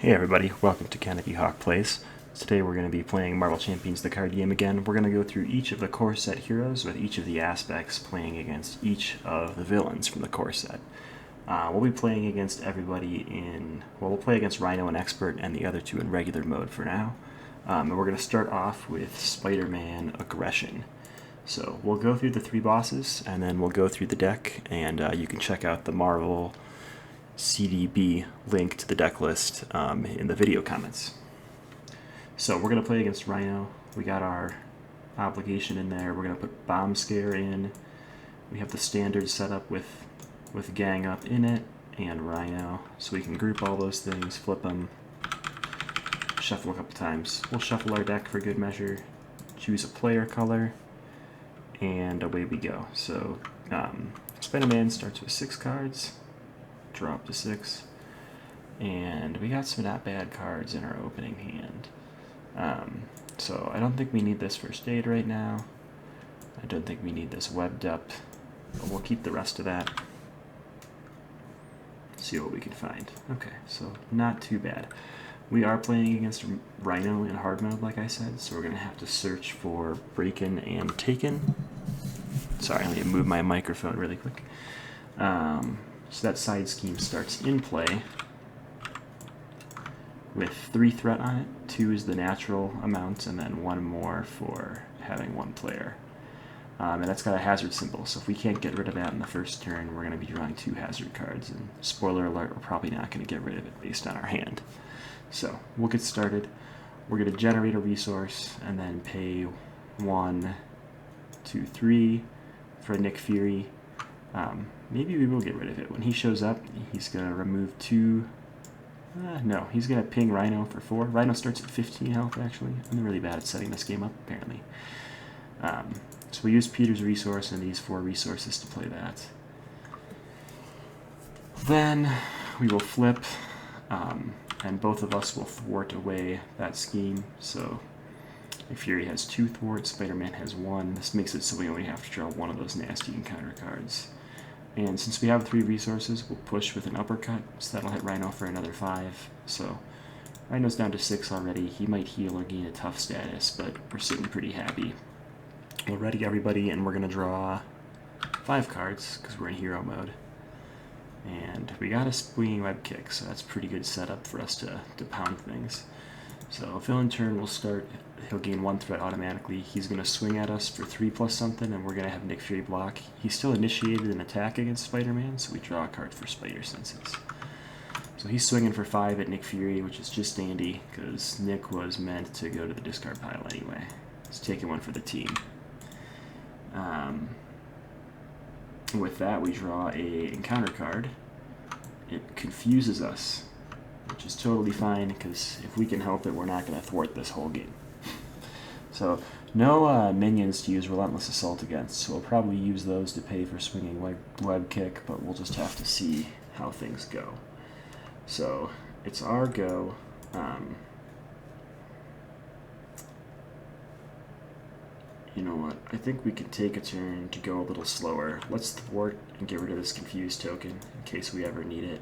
Hey everybody, welcome to Canopy Hawk Plays. Today we're going to be playing Marvel Champions the card game again. We're going to go through each of the core set heroes with each of the aspects playing against each of the villains from the core set. We'll be playing against everybody we'll play against Rhino and Expert and the other two in regular mode for now. And we're going to start off with Spider-Man Aggression. So we'll go through the three bosses and then we'll go through the deck, and you can check out the Marvel CDB link to the deck list in the video comments. So we're going to play against Rhino. We got our obligation in there. We're going to put Bomb Scare in. We have the standard set up with Gang Up in it and Rhino. So we can group all those things, flip them, shuffle a couple times. We'll shuffle our deck for good measure, choose a player color, and away we go. So Spider-Man starts with 6 cards. Draw up to 6, and we got some not bad cards in our opening hand. So I don't think we need this first aid right now. I don't think we need this webbed up, but we'll keep the rest of that. See what we can find. Okay, so not too bad. We are playing against Rhino in hard mode, like I said, so we're going to have to search for Breakin' and Taken. Sorry, let me move my microphone really quick. So that side scheme starts in play with 3 threat on it. 2 is the natural amount, and then 1 more for having 1 player. And that's got a hazard symbol, so if we can't get rid of that in the first turn, we're going to be drawing 2 hazard cards. And spoiler alert, we're probably not going to get rid of it based on our hand. So we'll get started. We're going to generate a resource and then pay 1, 2, 3 for Nick Fury. Maybe we will get rid of it. When he shows up, he's going to remove 2... no, he's going to ping Rhino for 4. Rhino starts at 15 health, actually. I'm really bad at setting this game up, apparently. So we use Peter's resource and these 4 resources to play that. Then we will flip, and both of us will thwart away that scheme. So if Fury has 2 thwarts, Spider-Man has 1. This makes it so we only have to draw 1 of those nasty encounter cards. And since we have 3 resources, we'll push with an uppercut, so that'll hit Rhino for another 5. So Rhino's down to 6 already. He might heal or gain a tough status, but we're sitting pretty happy. We'll ready everybody, and we're going to draw 5 cards, because we're in hero mode. And we got a swinging web kick, so that's a pretty good setup for us to pound things. So villain turn will start. He'll gain 1 threat automatically. He's going to swing at us for 3 plus something, and we're going to have Nick Fury block. He still initiated an attack against Spider-Man, so we draw a card for Spider Senses. So he's swinging for 5 at Nick Fury, which is just dandy, because Nick was meant to go to the discard pile anyway. He's taking 1 for the team. With that, we draw a encounter card. It confuses us, which is totally fine, because if we can help it, we're not going to thwart this whole game. So no minions to use Relentless Assault against, so we'll probably use those to pay for swinging web kick, but we'll just have to see how things go. So it's our go. You know what, I think we can take a turn to go a little slower. Let's thwart and get rid of this confused token in case we ever need it.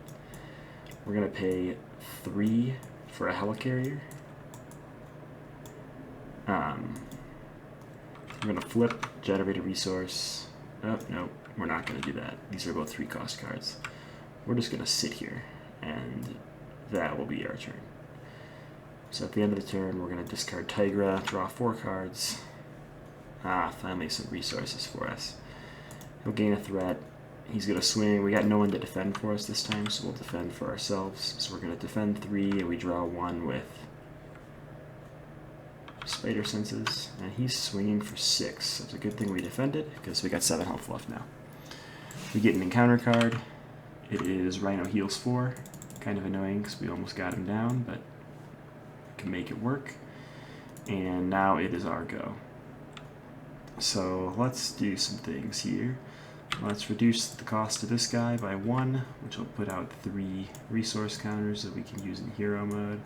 We're going to pay 3 for a helicarrier. We're going to flip, generate a resource. Oh, no, we're not going to do that. These are both 3 cost cards. We're just going to sit here, and that will be our turn. So at the end of the turn, we're going to discard Tigra, draw 4 cards. Finally some resources for us. He'll gain a threat. He's going to swing. We got no one to defend for us this time, so we'll defend for ourselves. So we're going to defend 3, and we draw 1 with Spider Senses. And he's swinging for 6. So it's a good thing we defended, because we got 7 health left now. We get an encounter card. It is Rhino heals 4. Kind of annoying, because we almost got him down, but we can make it work. And now it is our go. So let's do some things here. Let's reduce the cost of this guy by 1, which will put out 3 resource counters that we can use in hero mode.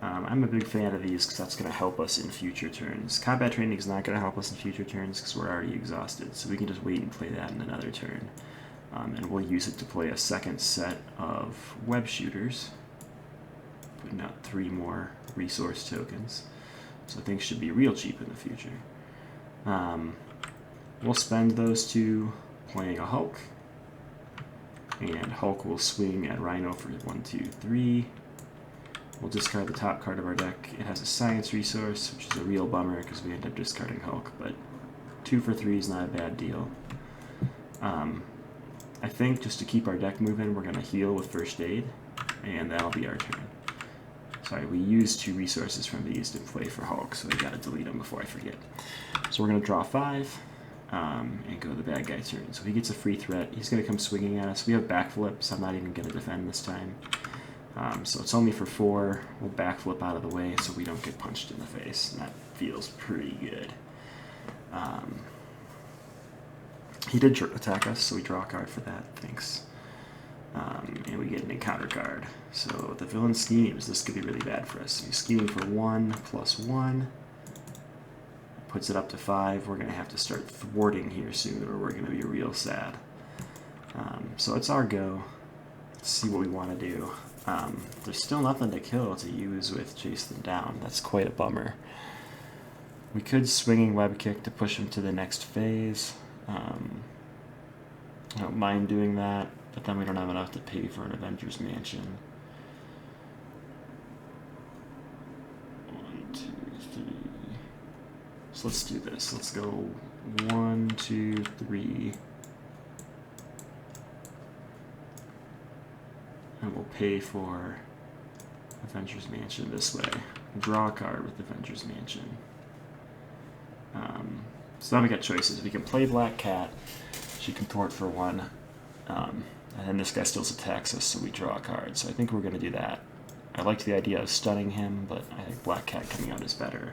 I'm a big fan of these because that's going to help us in future turns. Combat training is not going to help us in future turns because we're already exhausted, so we can just wait and play that in another turn. And we'll use it to play a second set of web shooters. but not 3 more resource tokens. So things should be real cheap in the future. We'll spend those 2 playing a Hulk. And Hulk will swing at Rhino for 1, 2, 3. We'll discard the top card of our deck. It has a science resource, which is a real bummer because we end up discarding Hulk, but 2 for 3 is not a bad deal. I think just to keep our deck moving, we're going to heal with First Aid, and that'll be our turn. Sorry, we used 2 resources from these to play for Hulk, so I got to delete them before I forget. So we're going to draw 5 and go to the bad guy turn. So he gets a free threat. He's going to come swinging at us. We have backflip, so I'm not even going to defend this time. So it's only for 4. We'll backflip out of the way so we don't get punched in the face, and that feels pretty good. He did attack us, so we draw a card for that. Thanks. And we get an encounter card. So the villain schemes. This could be really bad for us. He's scheming for 1 + 1. Puts it up to 5. We're going to have to start thwarting here soon, or we're going to be real sad. So it's our go. Let's see what we want to do. There's still nothing to kill to use with Chase Them Down. That's quite a bummer. We could Swinging Web Kick to push him to the next phase. I don't mind doing that, but then we don't have enough to pay for an Avengers Mansion. 1, 2, 3. So let's do this. Let's go 1, 2, 3. And we'll pay for Avengers Mansion this way. Draw a card with Avengers Mansion. So now we got choices. We can play Black Cat. She can thwart for 1. And then this guy still attacks us, so we draw a card. So I think we're going to do that. I liked the idea of stunning him, but I think Black Cat coming out is better.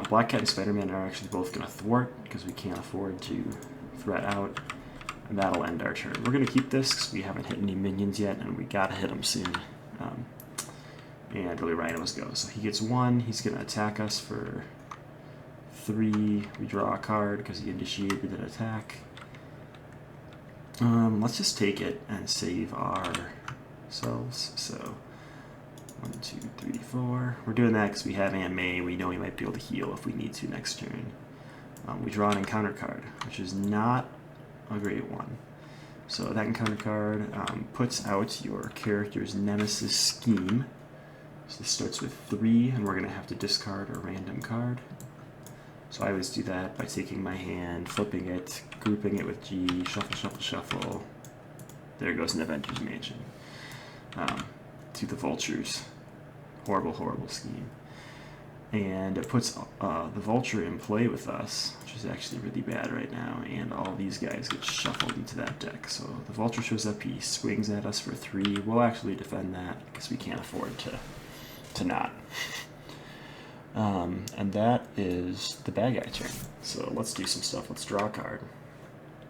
Black Cat and Spider-Man are actually both going to thwart because we can't afford to threat out. And that'll end our turn. We're going to keep this because we haven't hit any minions yet, and we got to hit them soon. And really Rhinos go. So he gets 1. He's going to attack us for 3. We draw a card because he initiated an attack. Let's just take it and save ourselves. So 1, 2, 3, 4. We're doing that because we have Aunt May. We know we might be able to heal if we need to next turn. We draw an encounter card, which is not a great one. So that encounter card puts out your character's nemesis scheme. So this starts with 3, and we're going to have to discard a random card. So I always do that by taking my hand, flipping it, grouping it with G, shuffle, shuffle, shuffle. There goes an Avengers Mansion. To the Vultures. Horrible, horrible scheme. And it puts the Vulture in play with us, which is actually really bad right now, and all these guys get shuffled into that deck. So the Vulture shows up, he swings at us for 3. We'll actually defend that because we can't afford to not. And that is the bad guy turn. So let's do some stuff. Let's draw a card.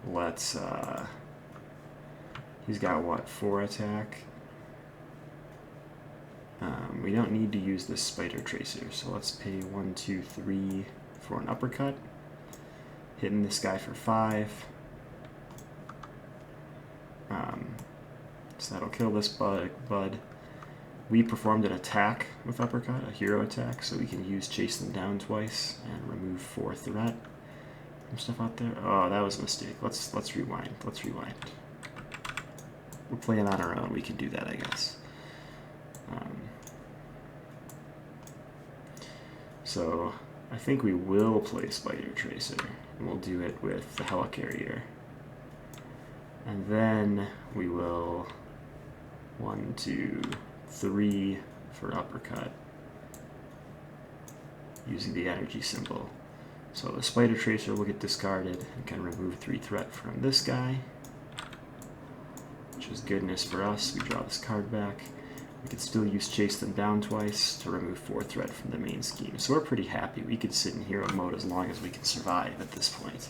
Let's, he's got what, 4 attack? We don't need to use this Spider Tracer, so let's pay 1, 2, 3 for an uppercut. Hitting this guy for 5. So that'll kill this bud. We performed an attack with uppercut, a hero attack, so we can use Chase Them Down twice and remove 4 threat from stuff out there. Oh, that was a mistake. Let's rewind. Let's rewind. We're playing on our own. We can do that, I guess. So I think we will play Spider Tracer, and we'll do it with the Helicarrier. And then we will 1, 2, 3 for uppercut using the energy symbol. So the Spider Tracer will get discarded and can remove 3 threat from this guy, which is goodness for us. We draw this card back. We can still use Chase Them Down twice to remove 4 threat from the main scheme. So we're pretty happy. We could sit in hero mode as long as we can survive at this point.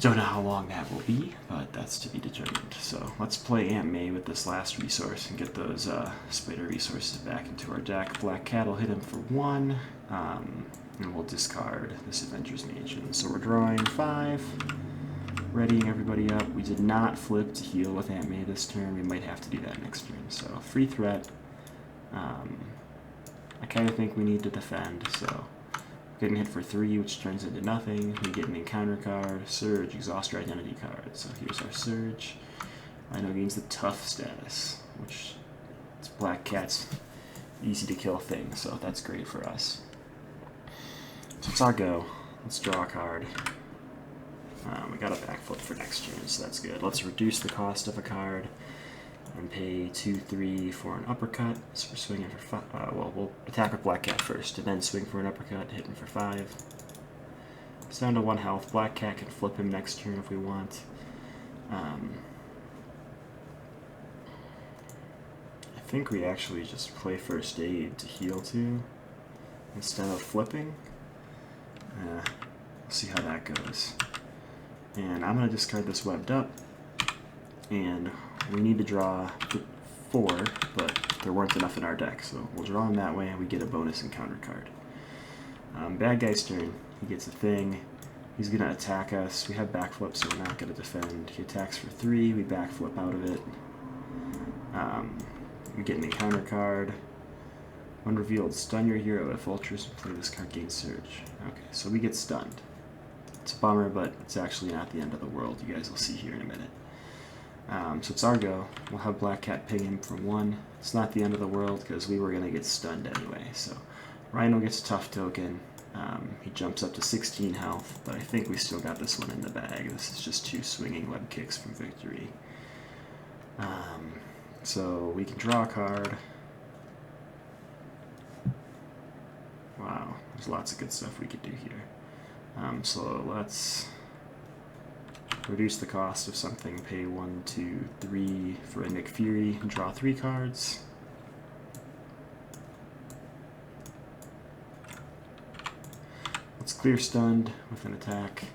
Don't know how long that will be, but that's to be determined. So let's play Aunt May with this last resource and get those spider resources back into our deck. Black Cat will hit him for 1, and we'll discard this Avengers Mansion. So we're drawing 5, readying everybody up. We did not flip to heal with Aunt May this turn. We might have to do that next turn. So free threat, I kind of think we need to defend, so getting hit for 3, which turns into nothing. We get an encounter card, Surge, exhaust your identity card. So here's our Surge. Rhino gains the Tough status, which is Black Cat's easy to kill thing, so that's great for us. So it's our go. Let's draw a card. We got a backflip for next turn, so that's good. Let's reduce the cost of a card and pay 2/3 for an uppercut. So we're swinging for 5. Well, we'll attack with Black Cat first, and then swing for an uppercut, hitting for 5. It's down to 1 health. Black Cat can flip him next turn if we want. I think we actually just play First Aid to heal 2 instead of flipping. We'll see how that goes. And I'm going to discard this Webbed Up, and we need to draw 4, but there weren't enough in our deck, so we'll draw them that way and we get a bonus encounter card. Bad guy's turn. He gets a thing. He's going to attack us. We have backflip, so we're not going to defend. He attacks for 3. We backflip out of it. We get an encounter card. When revealed, stun your hero. If ultras play this card, gain Surge. Okay, so we get stunned. It's a bummer, but it's actually not the end of the world. You guys will see here in a minute. So it's our go. We'll have Black Cat ping him for 1. It's not the end of the world because we were going to get stunned anyway. So Rhino gets a Tough token. He jumps up to 16 health, but I think we still got this one in the bag. This is just 2 swinging web kicks from victory. So we can draw a card. Wow, there's lots of good stuff we could do here. So let's reduce the cost of something, pay 1, 2, 3 for a Nick Fury, and draw 3 cards. Let's clear stunned with an attack.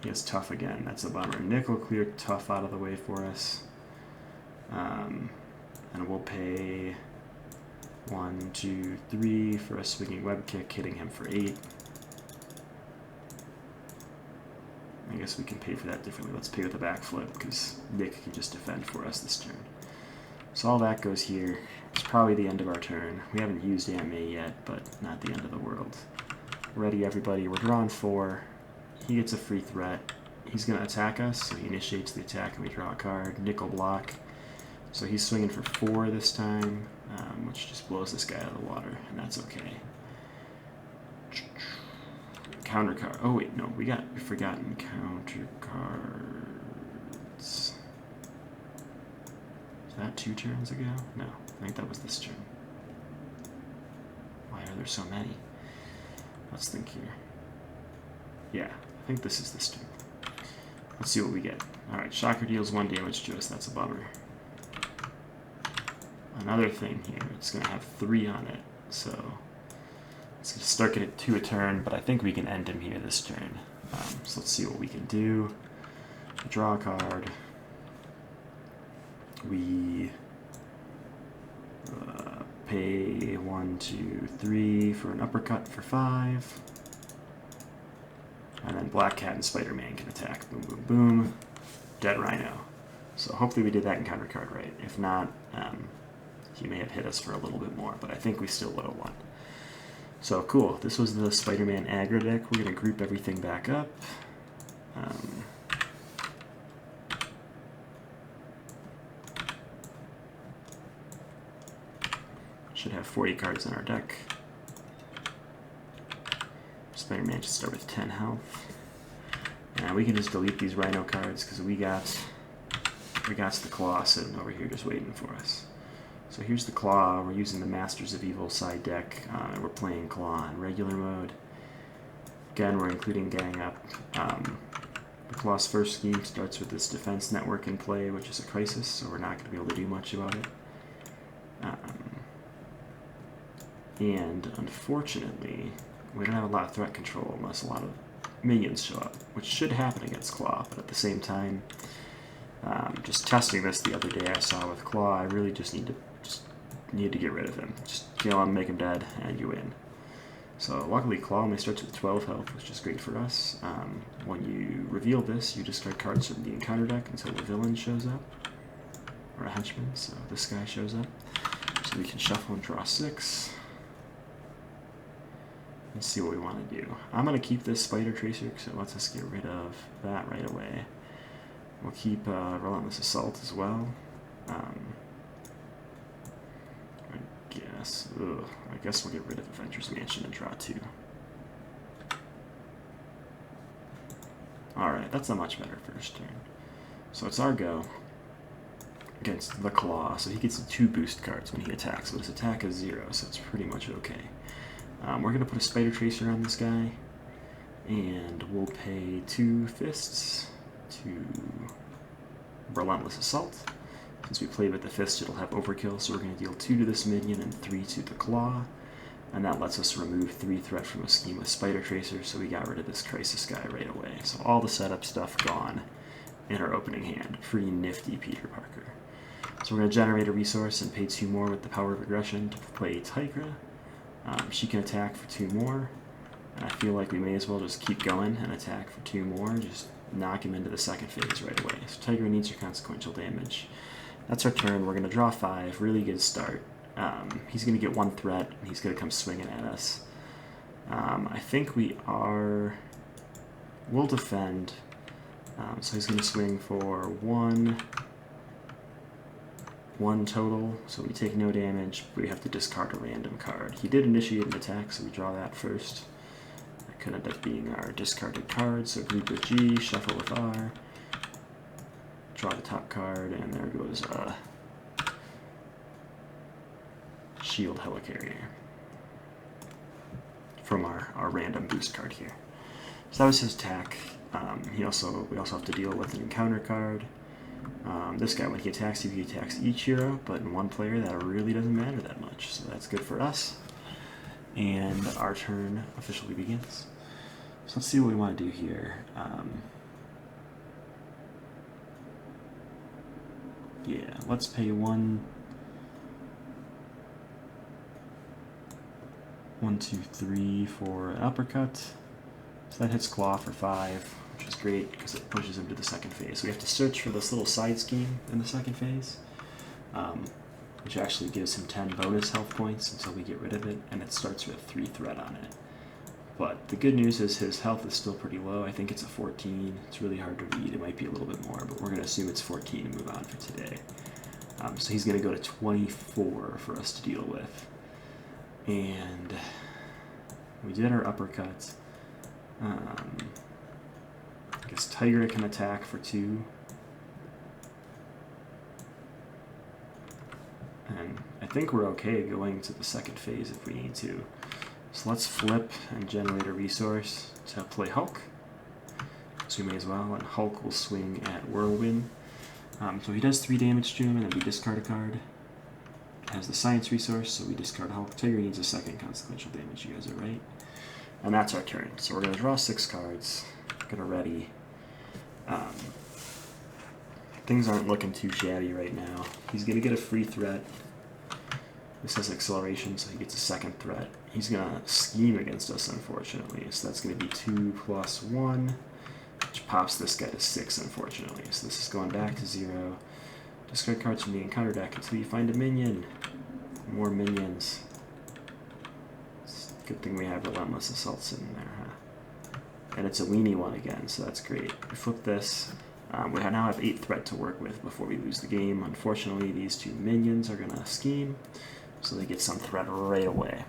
He has Tough again, that's a bummer. Nick will clear Tough out of the way for us. And we'll pay 1, 2, 3 for a swinging web kick, hitting him for 8. I guess we can pay for that differently. Let's pay with a backflip because Nick can just defend for us this turn. So all that goes here. It's probably the end of our turn. We haven't used AMA yet, but not the end of the world. Ready, everybody. We're drawing 4. He gets a free threat. He's going to attack us, so he initiates the attack and we draw a card. Nick will block. So he's swinging for 4 this time, which just blows this guy out of the water, and that's okay. Counter card. Oh wait, no, we forgot encounter cards. Is that 2 turns ago? No, I think that was this turn. Why are there so many? Let's think here. Yeah, I think this is this turn. Let's see what we get. Alright, Shocker deals 1 damage to us, that's a bummer. Another thing here, it's going to have 3 on it, so it's going to start it to a turn, but I think we can end him here this turn. So let's see what we can do. Draw a card. We pay 1, 2, 3 for an uppercut for 5. And then Black Cat and Spider-Man can attack. Boom, boom, boom. Dead Rhino. So hopefully we did that encounter card right. If not, he may have hit us for a little bit more, but I think we still would have won. So cool. This was the Spider-Man aggro deck. We're going to group everything back up. Should have 40 cards in our deck. Spider-Man should start with 10 health. And we can just delete these Rhino cards because we got the Claw sitting over here just waiting for us. So here's the Claw. We're using the Masters of Evil side deck. We're playing Claw in regular mode. Again, we're including Gang Up. The Claw's first scheme starts with this defense network in play, which is a crisis, so we're not going to be able to do much about it. And unfortunately, we don't have a lot of threat control unless a lot of minions show up, which should happen against Claw, but at the same time, just testing this the other day I saw with Claw, I really just need to get rid of him. Just kill him, make him dead, and you win. So luckily Claw only starts with 12 health, which is great for us. When you reveal this, you discard cards from the encounter deck until a villain shows up, or a henchman, so this guy shows up. So we can shuffle and draw 6. Let's see what we want to do. I'm going to keep this Spider Tracer because it lets us get rid of that right away. We'll keep Relentless Assault as well. I guess we'll get rid of Avengers Mansion and draw 2. Alright, that's a much better first turn. So it's our go against the Claw. So he gets 2 boost cards when he attacks, but his attack is 0, so it's pretty much okay. We're going to put a Spider Tracer on this guy, and we'll pay 2 fists to Relentless Assault. Since we played with the fist, it'll have overkill, so we're going to deal 2 to this minion and 3 to the Claw. And that lets us remove 3 threat from a scheme with Spider Tracer, so we got rid of this Crisis guy right away. So all the setup stuff gone in our opening hand. Pretty nifty Peter Parker. So we're going to generate a resource and pay 2 more with the Power of Aggression to play Tigra. She can attack for 2 more, and I feel like we may as well just keep going and attack for 2 more, just knock him into the second phase right away. So Tigra needs her consequential damage. That's our turn. We're going to draw 5. Really good start. He's going to get 1 threat, and he's going to come swinging at us. I think we'll defend. So he's going to swing for 1 total, so we take no damage. We have to discard a random card. He did initiate an attack, so we draw that first. That could end up being our discarded card, so group with G, shuffle with R. Draw the top card, and there goes Shield Helicarrier from our random boost card here. So that was his attack. We also have to deal with an encounter card. This guy, when he attacks you, he attacks each hero, but in one player that really doesn't matter that much, so that's good for us. And our turn officially begins. So let's see what we want to do here. Yeah, let's pay 1, 2, 3 for an uppercut. So that hits Claw for 5, which is great because it pushes him to the second phase. So we have to search for this little side scheme in the second phase, which actually gives him 10 bonus health points until we get rid of it, and it starts with 3 threat on it. But the good news is his health is still pretty low. I think it's a 14. It's really hard to read. It might be a little bit more, but we're going to assume it's 14 and move on for today. So he's going to go to 24 for us to deal with. And we did our uppercut. I guess Tigra can attack for 2. And I think we're okay going to the second phase if we need to. So let's flip and generate a resource to play Hulk. So we may as well, and Hulk will swing at Whirlwind. So he does 3 damage to him, and then we discard a card. It has the science resource, so we discard Hulk. Tiger needs a 2nd consequential damage, you guys are right. And that's our turn. So we're going to draw 6 cards. Get a ready. Things aren't looking too shabby right now. He's going to get a free threat. This has acceleration, so he gets a 2nd threat. He's going to scheme against us, unfortunately. So that's going to be 2 plus 1, which pops this guy to 6, unfortunately. So this is going back to 0. Discard cards from the encounter deck until you find a minion. More minions. Good thing we have Relentless Assaults in there, huh? And it's a weenie one again, so that's great. We flip this. We now have 8 threat to work with before we lose the game. Unfortunately, these 2 minions are going to scheme, so they get some threat right away.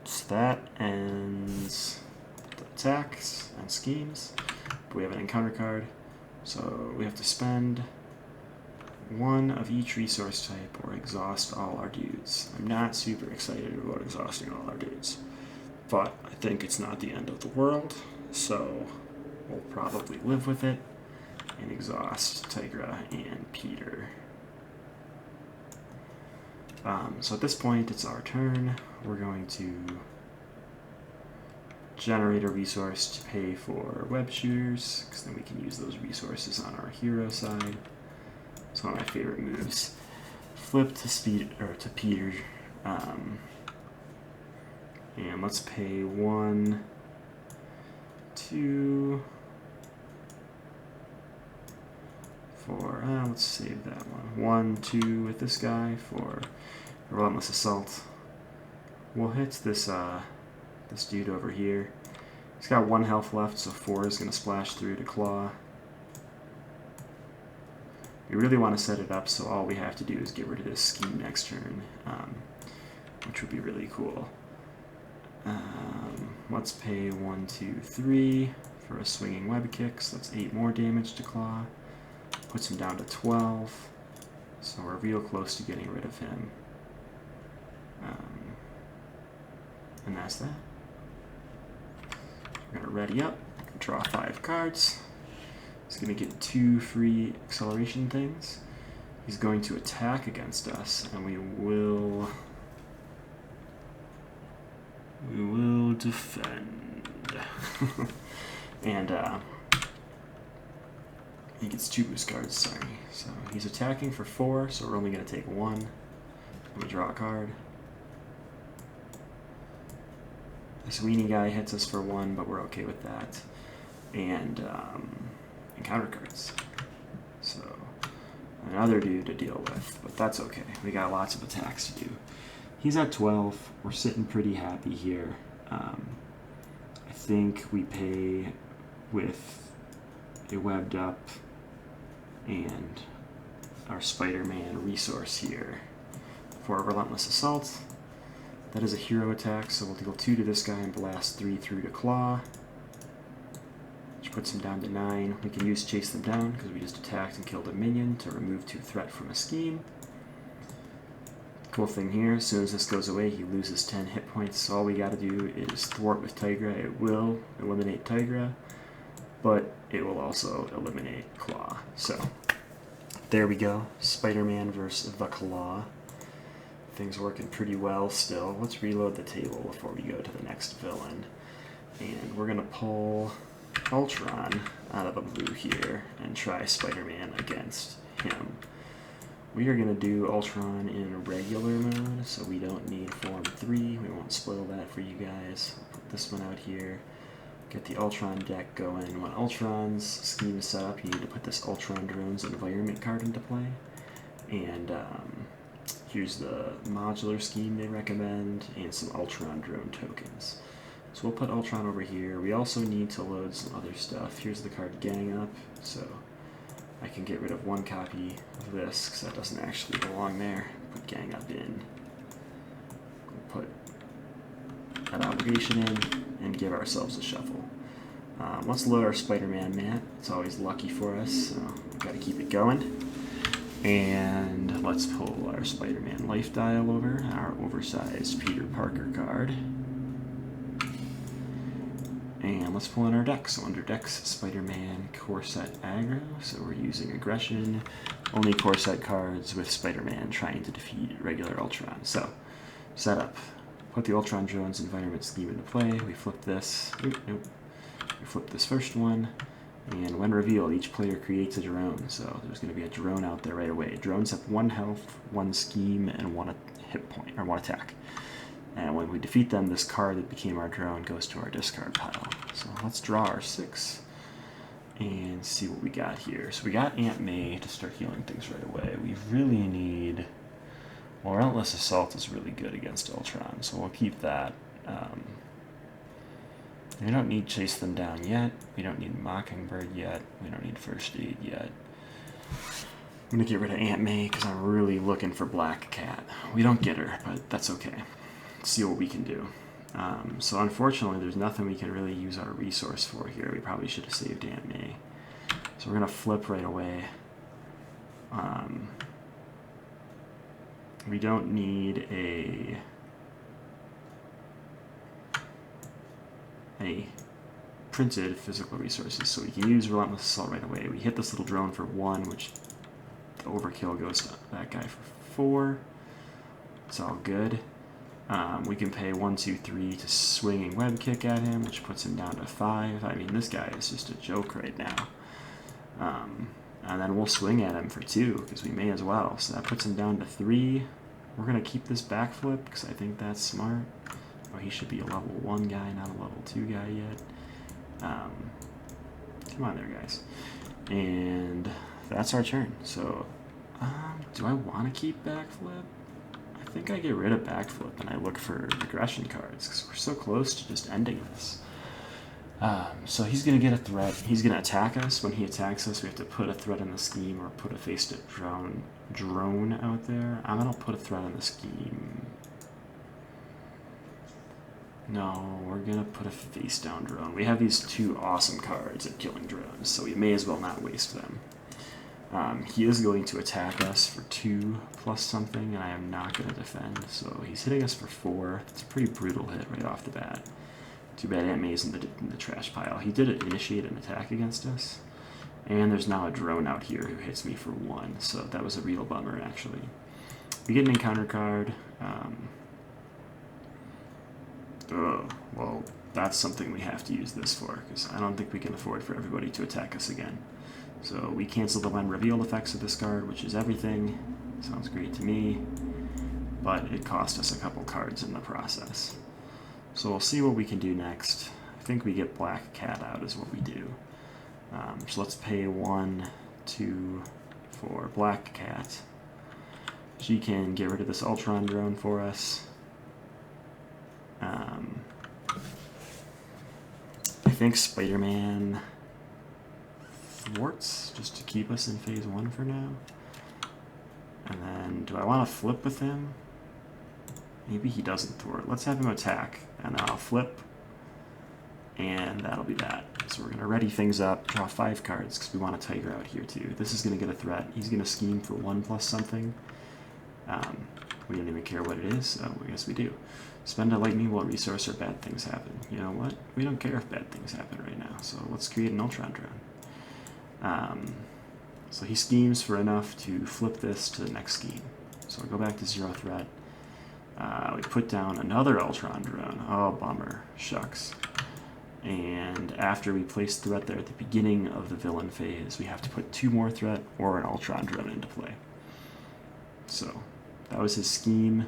So that ends the attacks and schemes. But we have an encounter card, so we have to spend 1 of each resource type or exhaust all our dudes. I'm not super excited about exhausting all our dudes, but I think it's not the end of the world, so we'll probably live with it and exhaust Tigra and Peter. So at this point, it's our turn. We're going to generate a resource to pay for web shooters, because then we can use those resources on our hero side. It's one of my favorite moves. Flip to Peter, And let's pay 1, 2, for, let's save that one. 1, 2 with this guy for Relentless Assault. We'll hit this this dude over here. He's got 1 health left, so 4 is going to splash through to Claw. We really want to set it up so all we have to do is get rid of this scheme next turn, which would be really cool. Let's pay 1, 2, 3 for a swinging web kick, so that's 8 more damage to Claw. Puts him down to 12, so we're real close to getting rid of him. And that's that. We're going to ready up, draw 5 cards. He's going to get 2 free acceleration things. He's going to attack against us, and we will defend. And he gets 2 boost cards, sorry. So he's attacking for 4, so we're only going to take 1. I'm going to draw a card. This weenie guy hits us for 1, but we're okay with that. And counter cards. So another dude to deal with, but that's okay. We got lots of attacks to do. He's at 12. We're sitting pretty happy here. I think we pay with a webbed up and our Spider-Man resource here for a Relentless Assault. That is a hero attack, so we'll deal 2 to this guy and blast 3 through to Claw, which puts him down to 9. We can use Chase Them Down because we just attacked and killed a minion to remove 2 threat from a scheme. Cool thing here, as soon as this goes away, he loses 10 hit points. So all we gotta do is thwart with Tigra. It will eliminate Tigra, but it will also eliminate Claw. So there we go, Spider-Man versus the Claw. Things working pretty well still. Let's reload the table before we go to the next villain. And we're gonna pull Ultron out of a blue here and try Spider-Man against him. We are gonna do Ultron in regular mode, so we don't need Form 3. We won't spoil that for you guys. I'll put this one out here. Get the Ultron deck going. When Ultron's scheme is set up, you need to put this Ultron Drones environment card into play. And here's the modular scheme they recommend, and some Ultron drone tokens. So we'll put Ultron over here. We also need to load some other stuff. Here's the card Gang Up, so I can get rid of 1 copy of this, because that doesn't actually belong there. Put Gang Up in. We'll put that obligation in, and give ourselves a shuffle. Let's load our Spider-Man mat. It's always lucky for us, so we've got to keep it going. And let's pull our Spider-Man life dial over, our oversized Peter Parker card. And let's pull in our deck. So under decks, Spider-Man Coreset Aggro. So we're using aggression, only Coreset cards with Spider-Man trying to defeat regular Ultron. So set up. Put the Ultron Drones environment scheme into play. We flip this. Nope. We flip this first one. And when revealed, each player creates a drone. So there's going to be a drone out there right away. Drones have 1 health, 1 scheme, and 1 hit point, or 1 attack. And when we defeat them, this card that became our drone goes to our discard pile. So let's draw our 6 and see what we got here. So we got Aunt May to start healing things right away. We really need... Well, Relentless Assault is really good against Ultron, so we'll keep that. We don't need Chase Them Down yet. We don't need Mockingbird yet. We don't need First Aid yet. I'm going to get rid of Aunt May because I'm really looking for Black Cat. We don't get her, but that's okay. Let's see what we can do. So unfortunately, there's nothing we can really use our resource for here. We probably should have saved Aunt May. So we're going to flip right away. We don't need any printed physical resources, so we can use Relentless Assault right away. We hit this little drone for 1, which the overkill goes to that guy for 4. It's all good. We can pay 1, 2, 3 to swinging web kick at him, which puts him down to 5. I mean, this guy is just a joke right now. And then we'll swing at him for 2, because we may as well. So that puts him down to 3. We're going to keep this backflip because I think that's smart. Oh, he should be a level 1 guy, not a level 2 guy yet. Come on there, guys. And that's our turn. So, do I want to keep backflip? I think I get rid of backflip and I look for aggression cards because we're so close to just ending this. So he's going to get a threat. He's going to attack us. When he attacks us, we have to put a threat in the scheme or put a face-to drone out there. I'm going to put a threat in the scheme. No, we're going to put a face-down drone. We have these 2 awesome cards at killing drones, so we may as well not waste them. He is going to attack us for 2 plus something, and I am not going to defend. So he's hitting us for 4. It's a pretty brutal hit right off the bat. Too bad Aunt May's in the trash pile. He did initiate an attack against us. And there's now a drone out here who hits me for 1. So that was a real bummer, actually. We get an encounter card. Well, that's something we have to use this for, because I don't think we can afford for everybody to attack us again. So we cancel the when revealed effects of this card, which is everything. Sounds great to me. But it cost us a couple cards in the process. So we'll see what we can do next. I think we get Black Cat out is what we do. So let's pay 1, 2 for Black Cat. She can get rid of this Ultron drone for us. I think Spider-Man thwarts just to keep us in phase 1 for now. And then, do I want to flip with him? Maybe he doesn't thwart. Let's have him attack, and then I'll flip, and that'll be that. So we're going to ready things up, draw 5 cards, because we want a Tiger out here too. This is going to get a threat. He's going to scheme for 1 plus something. We don't even care what it is, so I guess we do. Spend a lightning bolt resource or bad things happen. You know what? We don't care if bad things happen right now, so let's create an Ultron drone. So he schemes for enough to flip this to the next scheme. So I go back to 0 threat. We put down another Ultron drone. Oh, bummer. Shucks. And after we place threat there at the beginning of the villain phase, we have to put 2 more threat or an Ultron drone into play. So that was his scheme.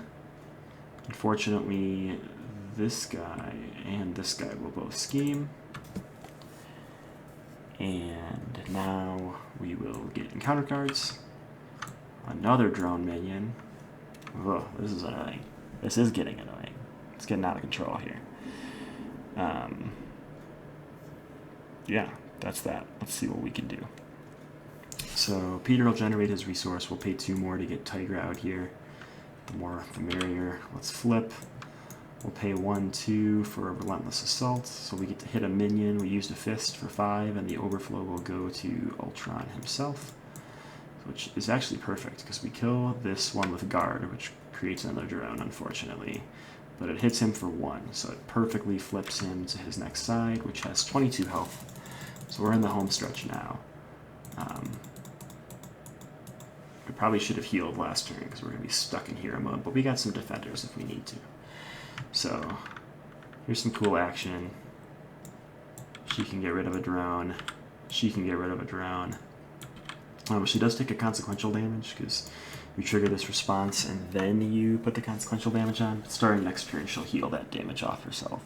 Unfortunately, this guy and this guy will both scheme. And now we will get encounter cards. Another drone minion. Whoa, this is annoying. This is getting annoying. It's getting out of control here. Yeah, that's that. Let's see what we can do. So Peter will generate his resource. We'll pay 2 more to get Tigra out here. The more the merrier. Let's flip. We'll pay 1, 2 for a Relentless Assault. So we get to hit a minion. We used a fist for 5, and the overflow will go to Ultron himself, which is actually perfect because we kill this one with guard, which creates another drone, unfortunately. But it hits him for 1, so it perfectly flips him to his next side, which has 22 health. So we're in the home stretch now. We probably should have healed last turn because we're going to be stuck in hero mode, but we got some defenders if we need to. So here's some cool action. She can get rid of a drone. She can get rid of a drone. She does take a consequential damage because you trigger this response and then you put the consequential damage on. Starting next turn, she'll heal that damage off herself.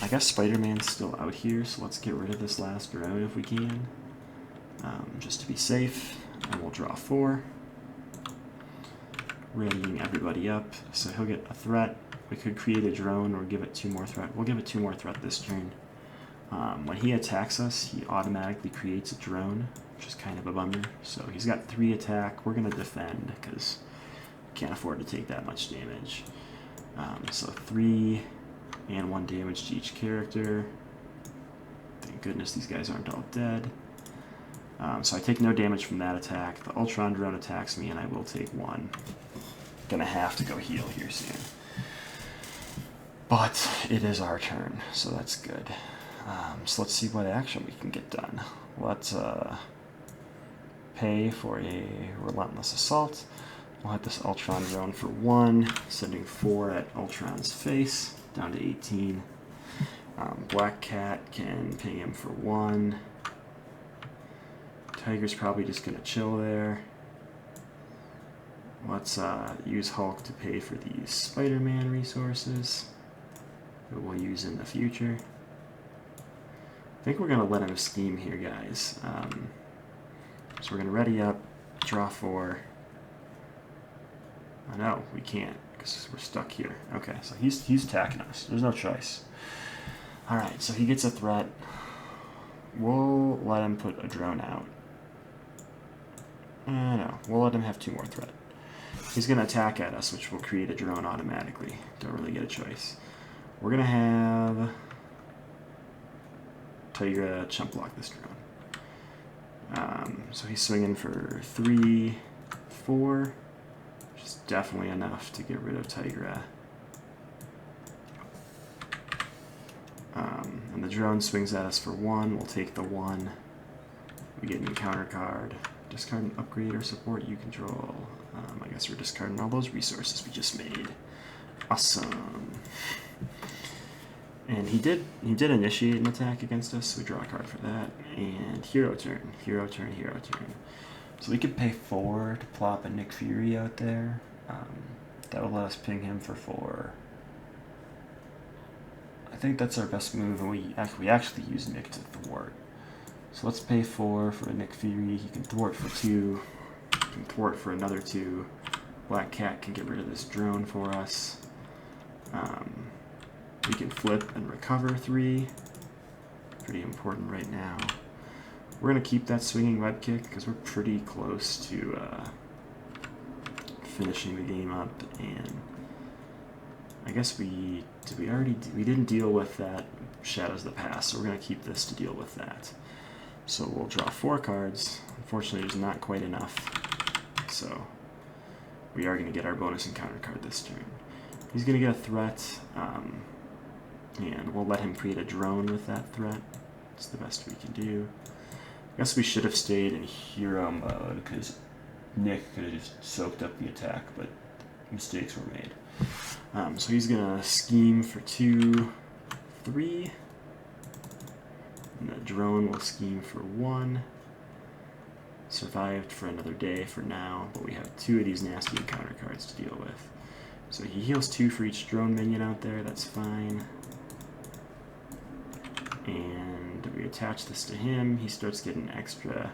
I guess Spider-Man's still out here, so let's get rid of this last drone if we can. Just to be safe, and we'll draw 4. Readying everybody up, so he'll get a threat. We could create a drone or give it 2 more threat. We'll give it 2 more threat this turn. When he attacks us, he automatically creates a drone, which is kind of a bummer. So he's got 3 attack. We're going to defend because we can't afford to take that much damage. So 3 and 1 damage to each character. Thank goodness these guys aren't all dead. So I take no damage from that attack. The Ultron drone attacks me and I will take 1. Gonna have to go heal here soon. But it is our turn, so that's good. So let's see what action we can get done. Let's pay for a Relentless Assault. We'll hit this Ultron drone for 1, sending 4 at Ultron's face, down to 18. Black Cat can pay him for 1. Tiger's probably just going to chill there. Let's use Hulk to pay for these Spider-Man resources that we'll use in the future. I think we're going to let him scheme here, guys. So we're going to ready up, draw 4. Oh, no, we can't because we're stuck here. Okay, so he's attacking us. There's no choice. Alright, so he gets a threat. We'll let him put a drone out. No, we'll let him have 2 more threat. He's going to attack at us, which will create a drone automatically. Don't really get a choice. We're going to have Tigra chump block this drone. So he's swinging for 3, 4, which is definitely enough to get rid of Tigra. And the drone swings at us for 1. We'll take the 1. We get an encounter card. Discard an upgrade or support you control. I guess we're discarding all those resources we just made. Awesome. And he did initiate an attack against us, so we draw a card for that. And hero turn, hero turn, hero turn. So we could pay 4 to plop a Nick Fury out there. That would let us ping him for 4. I think that's our best move, and we actually use Nick to thwart. So let's pay 4 for a Nick Fury. He can thwart for 2. He can thwart for another 2. Black Cat can get rid of this drone for us. We can flip and recover 3. Pretty important right now. We're going to keep that swinging web kick because we're pretty close to finishing the game up. And I guess we didn't deal with that Shadows of the Past, so we're going to keep this to deal with that. So we'll draw 4 cards. Unfortunately, there's not quite enough. So we are going to get our bonus encounter card this turn. He's going to get a threat, and we'll let him create a drone with that threat. It's the best we can do. I guess we should have stayed in hero mode because Nick could have just soaked up the attack, but mistakes were made. So he's going to scheme for 2, 3. And the drone will scheme for 1. Survived for another day for now, but we have 2 of these nasty encounter cards to deal with. So he heals 2 for each drone minion out there, that's fine. And we attach this to him, he starts getting extra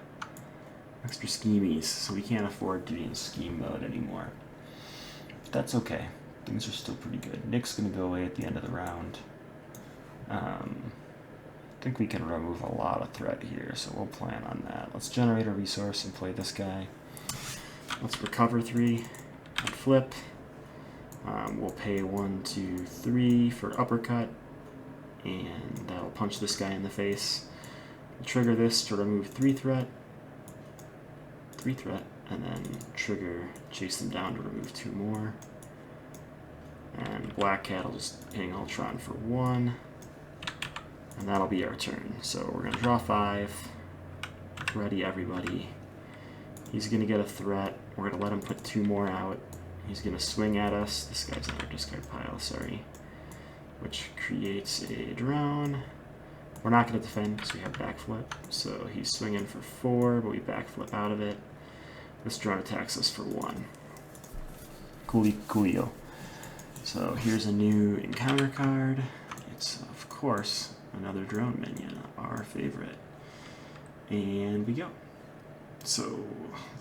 schemies, so we can't afford to be in scheme mode anymore. That's okay, things are still pretty good. Nick's going to go away at the end of the round. I think we can remove a lot of threat here, so we'll plan on that. Let's generate a resource and play this guy. Let's recover 3 and flip. We'll pay 1, 2, 3 for uppercut, and that'll punch this guy in the face. We'll trigger this to remove 3 threat, and then trigger chase them down to remove 2 more. And Black Cat will just ping Ultron for 1. And that'll be our turn. So we're going to draw 5. Ready everybody. He's going to get a threat. We're going to let him put 2 more out. He's going to swing at us. This guy's on our discard pile, sorry. Which creates a drone. We're not going to defend because we have backflip. So he's swinging for 4, but we backflip out of it. This drone attacks us for 1. Coolio. So here's a new encounter card. It's, of course, another drone minion, our favorite. And we go. So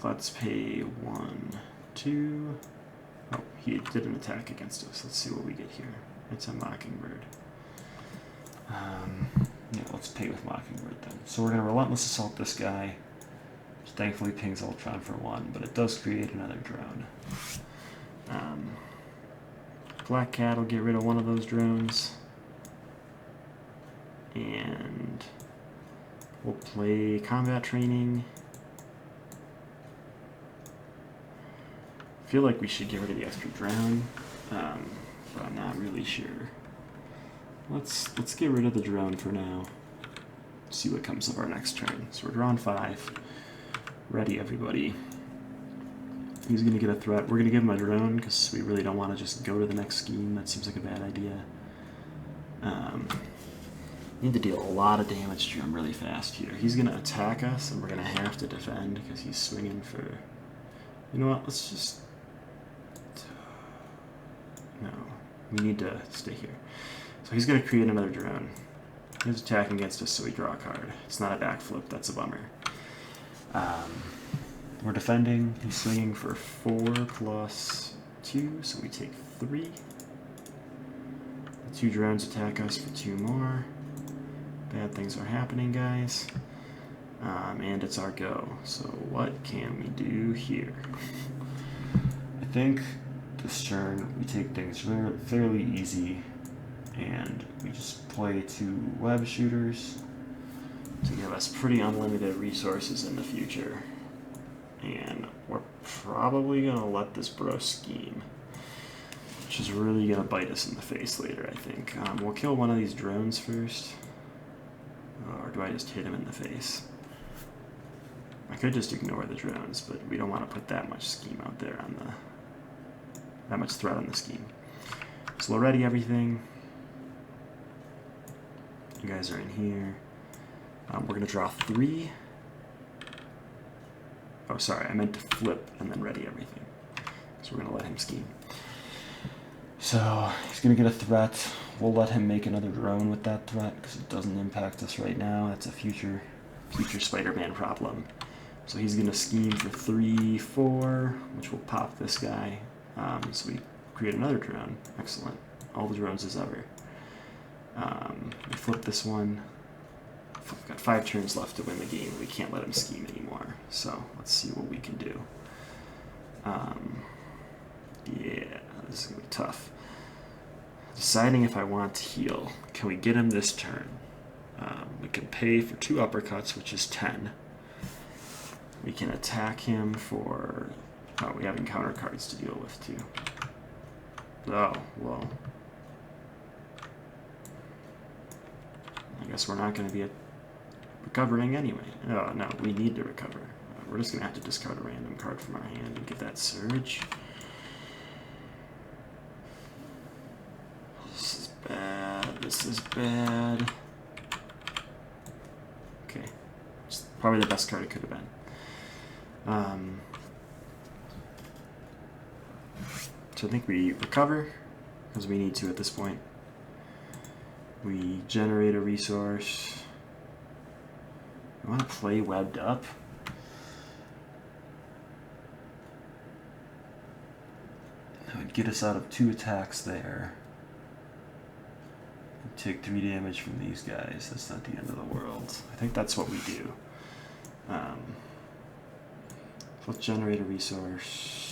let's pay 1, 2. Oh, he did an attack against us. Let's see what we get here. It's a Mockingbird. Yeah, let's pay with Mockingbird then. So we're going to Relentless Assault this guy, which thankfully pings Ultron for 1, but it does create another drone. Black Cat will get rid of one of those drones. And we'll play combat training. I feel like we should get rid of the extra drone, but I'm not really sure. Let's get rid of the drone for now. See what comes of our next turn. So we're drawing 5. Ready, everybody. He's going to get a threat. We're going to give him a drone because we really don't want to just go to the next scheme. That seems like a bad idea. Need to deal a lot of damage to him really fast here. He's going to attack us, and we're going to have to defend because he's swinging for... You know what? Let's just We need to stay here. So he's going to create another drone. He's attacking against us, so we draw a card. It's not a backflip. That's a bummer. We're defending. He's swinging for 4 plus 2, so we take 3. The 2 drones attack us for 2 more. Bad things are happening, guys. And it's our go. So what can we do here? I think this turn we take things fairly easy, and we just play 2 web shooters to give us pretty unlimited resources in the future. And we're probably going to let this bro scheme, which is really going to bite us in the face later, I think. We'll kill one of these drones first. Or do I just hit him in the face? I could just ignore the drones, but we don't want to put that much scheme out there on that much threat on the scheme. So we'll ready everything. You guys are in here. We're going to draw 3. Oh, sorry, I meant to flip and then ready everything. So we're going to let him scheme. So he's going to get a threat. We'll let him make another drone with that threat because it doesn't impact us right now. That's a future Spider-Man problem. So he's going to scheme for 3, 4, which will pop this guy. So we create another drone. Excellent. All the drones as ever. We flip this one. We've got 5 turns left to win the game. We can't let him scheme anymore. So let's see what we can do. Yeah, this is going to be tough. Deciding if I want to heal. Can we get him this turn? We can pay for 2 uppercuts, which is 10. We can attack him for... Oh, we have encounter cards to deal with, too. Oh, well. I guess we're not going to be recovering anyway. Oh, no, we need to recover. We're just going to have to discard a random card from our hand and get that surge. This is bad. This is bad. Okay. It's probably the best card it could have been. So I think we recover, because we need to at this point. We generate a resource. I want to play webbed up. That would get us out of 2 attacks there. We'd take 3 damage from these guys. That's not the end of the world. I think that's what we do. Let's generate a resource.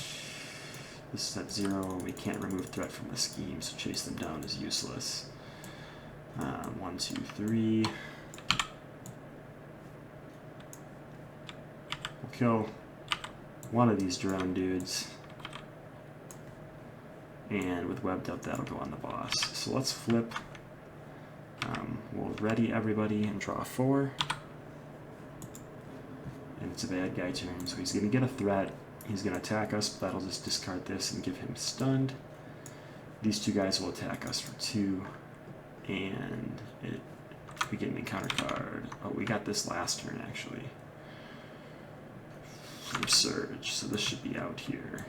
This is at 0. We can't remove threat from the scheme, so chase them down is useless. 1, 2, 3. We'll kill one of these drone dudes. And with webbed up, that'll go on the boss. So let's flip. We'll ready everybody and draw 4. And it's a bad guy turn, so he's going to get a threat. He's going to attack us, but that'll just discard this and give him stunned. These 2 guys will attack us for 2. And we get an encounter card. Oh, we got this last turn, actually. For Surge, so this should be out here.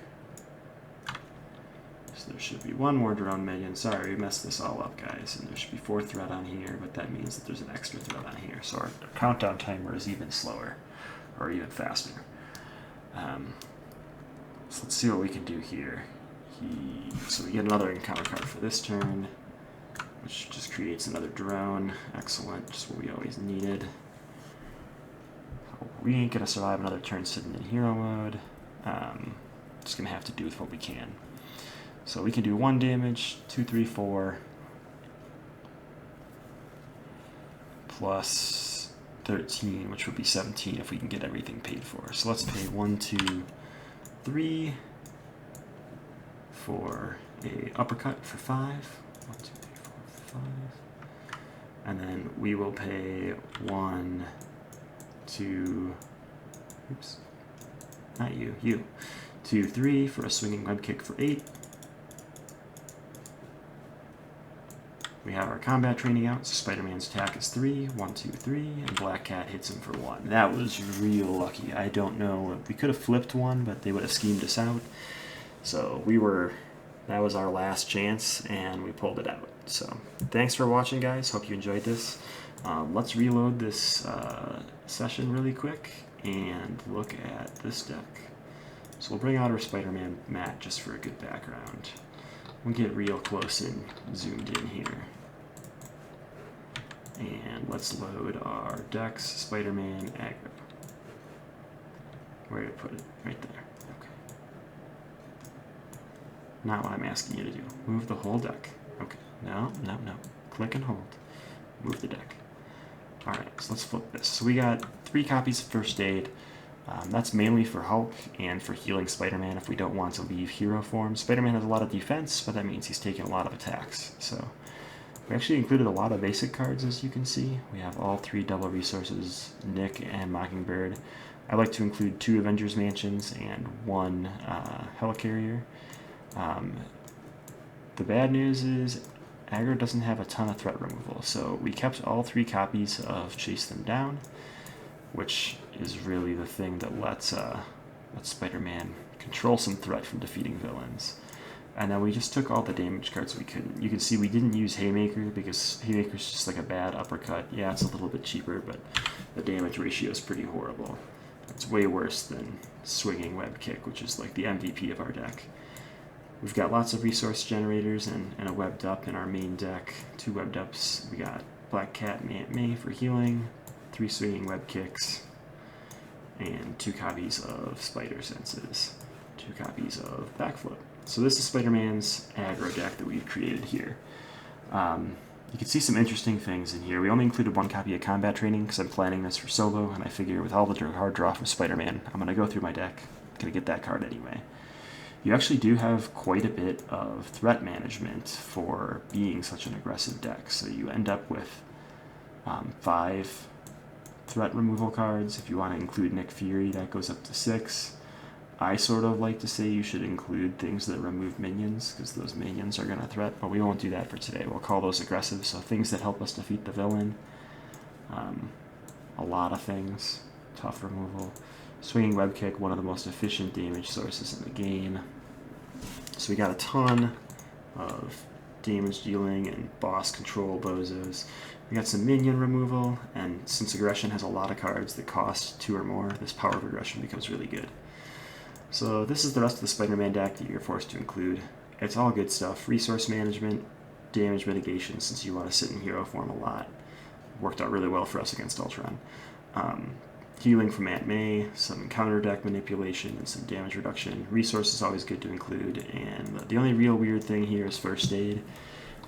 So there should be 1 more drone minion. Sorry, we messed this all up, guys. And there should be 4 threat on here, but that means that there's an extra threat on here. So our countdown timer is even slower, or even faster. So let's see what we can do here. So we get another encounter card for this turn, which just creates another drone. Excellent, just what we always needed. We ain't gonna survive another turn sitting in hero mode. Just gonna have to do with what we can. So we can do 1 damage, 2, 3, 4, plus 13, which would be 17 if we can get everything paid for. So let's pay 1, 2, 3 for a uppercut for 5. 1, 2, 3, 4, 5. And then we will pay 1, 2, oops, not you, 2, 3 for a swinging web kick for 8. We have our combat training out, so Spider-Man's attack is 3, 1, 2, 3, and Black Cat hits him for 1. That was real lucky. I don't know, we could have flipped one, but they would have schemed us out. So we were that was our last chance, and we pulled it out. So thanks for watching, guys. Hope you enjoyed this. Let's reload this session really quick and look at this deck. So we'll bring out our Spider-Man mat just for a good background. We'll get real close and zoomed in here. And let's load our decks, Spider-Man, aggro. Where did I put it? Right there. Okay. Not what I'm asking you to do. Move the whole deck. Okay. No. Click and hold. Move the deck. Alright, so let's flip this. So we got 3 copies of First Aid. That's mainly for Hulk and for healing Spider-Man if we don't want to leave hero form. Spider-Man has a lot of defense, but that means he's taking a lot of attacks. So we actually included a lot of basic cards, as you can see. We have all 3 double resources, Nick and Mockingbird. I like to include 2 Avengers Mansions and 1 Helicarrier. The bad news is aggro doesn't have a ton of threat removal, so we kept all 3 copies of Chase Them Down, which is really the thing that lets Spider-Man control some threat from defeating villains. And then we just took all the damage cards we could. You can see we didn't use Haymaker because Haymaker's just like a bad uppercut. Yeah, it's a little bit cheaper, but the damage ratio is pretty horrible. It's way worse than Swinging Web Kick, which is like the MVP of our deck. We've got lots of resource generators and a webbed up in our main deck. 2 webbed ups. We got Black Cat and Aunt May for healing, 3 Swinging Web Kicks, and 2 copies of Spider Senses, 2 copies of Backflip. So this is Spider-Man's aggro deck that we've created here. You can see some interesting things in here. We only included 1 copy of Combat Training because I'm planning this for solo, and I figure with all the hard draw from Spider-Man, I'm going to go through my deck. I'm going to get that card anyway. You actually do have quite a bit of threat management for being such an aggressive deck. So you end up with 5 threat removal cards. If you want to include Nick Fury, that goes up to 6. I sort of like to say you should include things that remove minions, because those minions are going to threat, but we won't do that for today. We'll call those aggressive, so things that help us defeat the villain. A lot of things. Tough removal. Swinging Web Kick, one of the most efficient damage sources in the game. So we got a ton of damage dealing and boss control bozos. We got some minion removal, and since aggression has a lot of cards that cost 2 or more, this power of aggression becomes really good. So this is the rest of the Spider-Man deck that you're forced to include. It's all good stuff. Resource management, damage mitigation, since you want to sit in hero form a lot. Worked out really well for us against Ultron. Healing from Aunt May, some counter deck manipulation, and some damage reduction. Resource is always good to include, and the only real weird thing here is First Aid.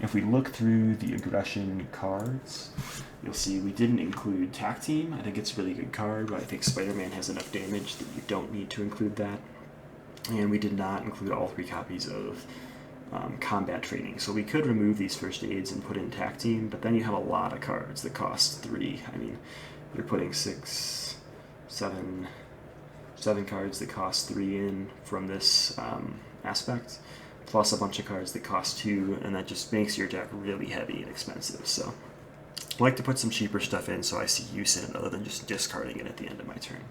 If we look through the aggression cards, you'll see we didn't include Tac Team. I think it's a really good card, but I think Spider-Man has enough damage that you don't need to include that. And we did not include all 3 copies of Combat Training. So we could remove these First Aids and put in Tac Team, but then you have a lot of cards that cost 3. I mean, you're putting 7 cards that cost 3 in from this aspect, plus a bunch of cards that cost 2, and that just makes your deck really heavy and expensive. So I like to put some cheaper stuff in so I see use in it other than just discarding it at the end of my turn.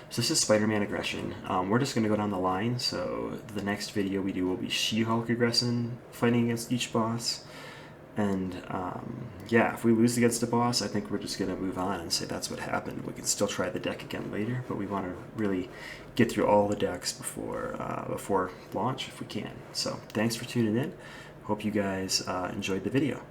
So this is Spider-Man aggression. We're just going to go down the line, so the next video we do will be She-Hulk aggression, fighting against each boss. And yeah, if we lose against a boss, I think we're just going to move on and say that's what happened. We can still try the deck again later, but we want to really get through all the decks before launch if we can. So thanks for tuning in. Hope you guys enjoyed the video.